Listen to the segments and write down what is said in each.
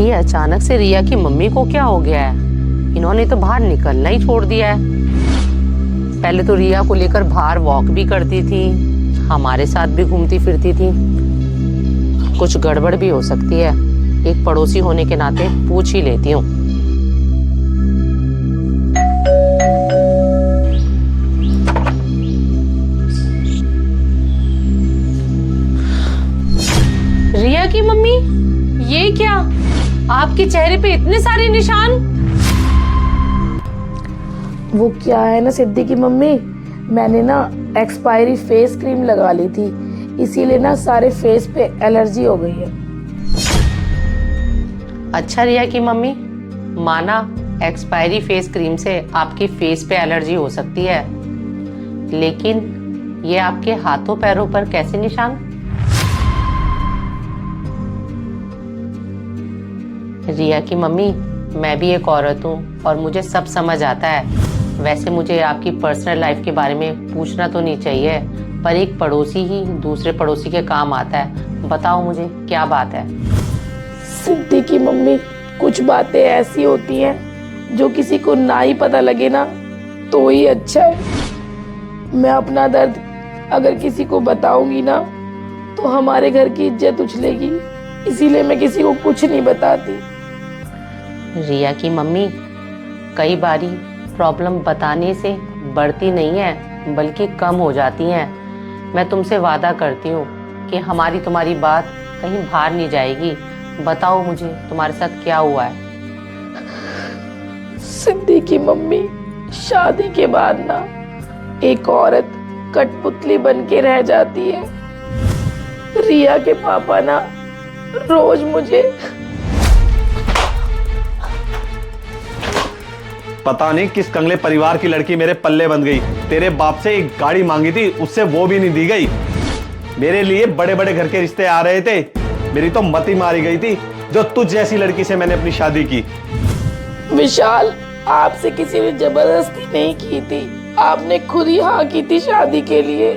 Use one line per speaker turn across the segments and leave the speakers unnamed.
ये अचानक से रिया की मम्मी को क्या हो गया है? इन्होंने तो बाहर निकलना ही छोड़ दिया है। पहले तो रिया को लेकर बाहर वॉक भी करती थी, हमारे साथ भी घूमती फिरती थी। कुछ गड़बड़ भी हो सकती है, एक पड़ोसी होने के नाते पूछ ही लेती हूँ। रिया की मम्मी, ये क्या? आपके चेहरे पे इतने सारे निशान।
वो क्या है ना सिद्धि की मम्मी, मैंने ना एक्सपायरी फेस क्रीम लगा ली थी, इसीलिए ना सारे फेस पे एलर्जी हो गई है।
अच्छा रिया की मम्मी, माना एक्सपायरी फेस क्रीम से आपकी फेस पे एलर्जी हो सकती है, लेकिन ये आपके हाथों पैरों पर कैसे निशान? रिया की मम्मी, मैं भी एक औरत हूँ और मुझे सब समझ आता है। वैसे मुझे आपकी पर्सनल लाइफ के बारे में पूछना तो नहीं चाहिए, पर एक पड़ोसी ही दूसरे पड़ोसी के काम आता है। बताओ मुझे क्या बात है?
सिद्धि की मम्मी, कुछ बातें ऐसी होती हैं जो किसी को ना ही पता लगे ना तो ही अच्छा है। मैं अपना दर्द अगर किसी को बताऊंगी ना तो हमारे घर की इज्जत उछलेगी, इसीलिए मैं किसी को कुछ नहीं बताती।
रिया की मम्मी, कई बारी प्रॉब्लम बताने से बढ़ती नहीं है बल्कि कम हो जाती हैं। मैं तुमसे वादा करती हूँ कि हमारी तुम्हारी बात कहीं बाहर नहीं जाएगी। बताओ मुझे तुम्हारे साथ क्या हुआ है?
सिद्धि की मम्मी, शादी के बाद ना एक औरत कठपुतली बन के रह जाती है। रिया के पापा ना रोज मुझे
पता नहीं किस कंगले परिवार की लड़की मेरे पल्ले बन गई। तेरे बाप से एक गाड़ी मांगी थी, उससे वो भी नहीं दी गई। मेरे लिए बड़े बड़े घर के रिश्ते आ रहे थे, मेरी तो मती मारी गई थी जो तुझ जैसी लड़की से मैंने अपनी शादी की।
विशाल, आपसे किसी ने जबरदस्ती नहीं की थी, आपने खुद ही हाँ की थी शादी के लिए।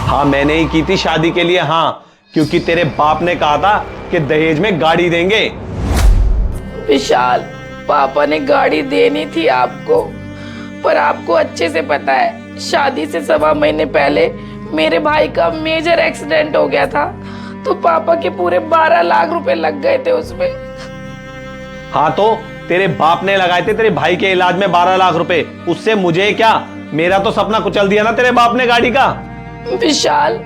हाँ, मैंने ही की थी शादी के लिए, हाँ, क्योंकि तेरे बाप ने कहा था कि दहेज में गाड़ी देंगे।
विशाल, पापा ने गाड़ी देनी थी आपको, पर आपको अच्छे से पता है शादी से 1.25 महीने पहले मेरे भाई का मेजर एक्सीडेंट हो गया था, तो पापा के पूरे 12 लाख रुपए लग गए थे उसमें।
हाँ, तो तेरे बाप ने लगाए थे तेरे भाई के इलाज में 12 लाख रुपए, उससे मुझे क्या? मेरा तो सपना कुचल दिया ना तेरे बाप ने गाड़ी का।
विशाल,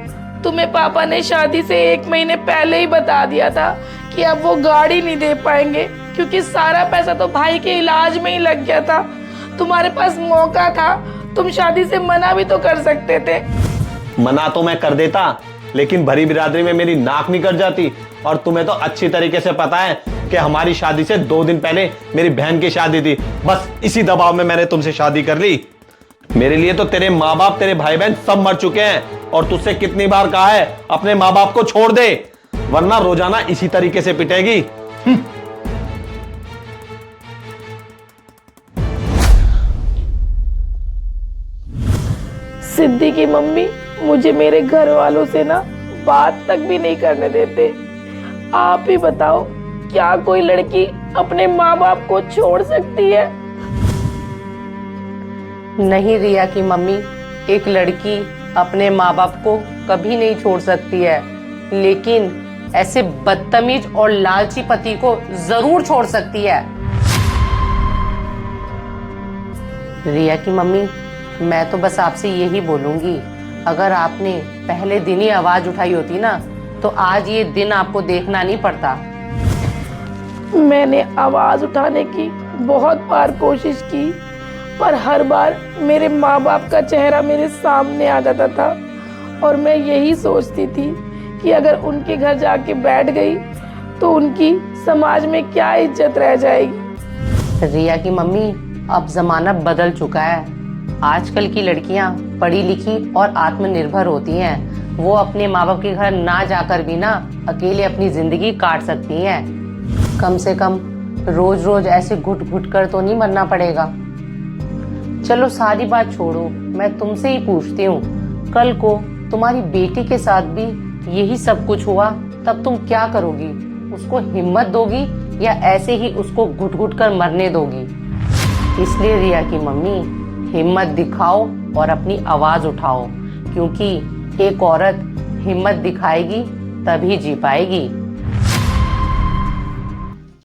तुम्हें पापा ने शादी से 1 महीने पहले ही बता दिया था कि अब वो गाड़ी नहीं दे पाएंगे, क्योंकि सारा पैसा तो भाई के इलाज में ही लग गया था। तुम्हारे पास मौका था, तुम शादी से मना भी तो कर सकते थे।
मना तो मैं कर देता, लेकिन भरी बिरादरी में मेरी नाक नहीं कट जाती। और तुम्हें तो अच्छी तरीके से पता है कि हमारी शादी से 2 दिन पहले मेरी बहन की शादी थी। बस इसी दबाव में मैंने तुमसे शादी कर ली। मेरे लिए तो तेरे माँ बाप, तेरे भाई बहन सब मर चुके हैं, और तुझसे कितनी बार कहा है अपने माँ बाप को छोड़ दे, वरना रोजाना इसी तरीके से पिटेगी।
सिद्धि की मम्मी, मुझे मेरे घर वालों से ना बात तक भी नहीं करने देते। आप ही बताओ, क्या कोई लड़की अपने माँ बाप को छोड़ सकती है?
नहीं रिया की मम्मी, एक लड़की अपने माँ बाप को कभी नहीं छोड़ सकती है, लेकिन ऐसे बदतमीज और लालची पति को जरूर छोड़ सकती है। रिया की मम्मी, मैं तो बस आपसे यही बोलूंगी, अगर आपने पहले दिन ही आवाज उठाई होती ना तो आज ये दिन आपको देखना नहीं पड़ता।
मैंने आवाज उठाने की बहुत बार कोशिश की, पर हर बार मेरे माँ बाप का चेहरा मेरे सामने आ जाता था, और मैं यही सोचती थी कि अगर उनके घर जाके बैठ गई तो उनकी समाज में क्या इज्जत रह जाएगी।
रिया की मम्मी, अब जमाना बदल चुका है। आजकल की लड़कियां पढ़ी लिखी और आत्मनिर्भर होती हैं। वो अपने माँ बाप के घर ना जाकर भी ना अकेले अपनी जिंदगी काट सकती हैं। कम से कम रोज रोज ऐसे घुट घुट कर तो नहीं मरना पड़ेगा। चलो सारी बात छोड़ो, मैं तुमसे ही पूछती हूँ, कल को तुम्हारी बेटी के साथ भी यही सब कुछ हुआ तब तुम क्या करोगी? उसको हिम्मत दोगी या ऐसे ही उसको घुट घुट कर मरने दोगी? इसलिए रिया की मम्मी, हिम्मत दिखाओ और अपनी आवाज उठाओ, क्योंकि एक औरत हिम्मत दिखाएगी तभी जी पाएगी।